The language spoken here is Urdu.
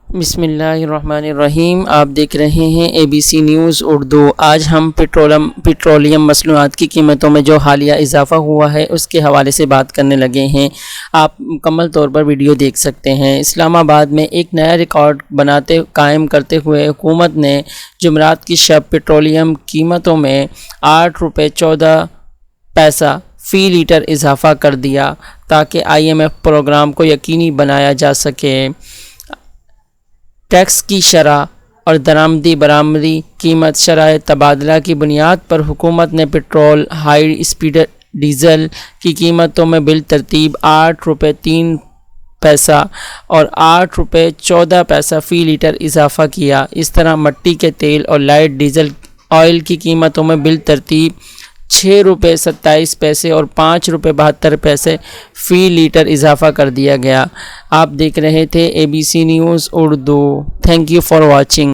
بسم اللہ الرحمن الرحیم، آپ دیکھ رہے ہیں ABC نیوز اردو۔ آج ہم پیٹرولیم مصنوعات کی قیمتوں میں جو حالیہ اضافہ ہوا ہے اس کے حوالے سے بات کرنے لگے ہیں۔ آپ مکمل طور پر ویڈیو دیکھ سکتے ہیں۔ اسلام آباد میں ایک نیا ریکارڈ قائم کرتے ہوئے حکومت نے جمعرات کی شب پیٹرولیم قیمتوں میں 8 روپے 14 پیسہ فی لیٹر اضافہ کر دیا تاکہ IMF پروگرام کو یقینی بنایا جا سکے۔ ٹیکس کی شرح اور درآمدی برآمدی قیمت شرائط تبادلہ کی بنیاد پر حکومت نے پٹرول، ہائی اسپیڈ ڈیزل کی قیمتوں میں بالترتیب 8 روپے 3 پیسہ اور 8 روپے 14 پیسہ فی لیٹر اضافہ کیا۔ اس طرح مٹی کے تیل اور لائٹ ڈیزل آئل کی قیمتوں میں بالترتیب 6 روپے 27 پیسے اور 5 روپے 72 پیسے فی لیٹر اضافہ کر دیا گیا۔ آپ دیکھ رہے تھے ABC news Urdu. Thank you for watching.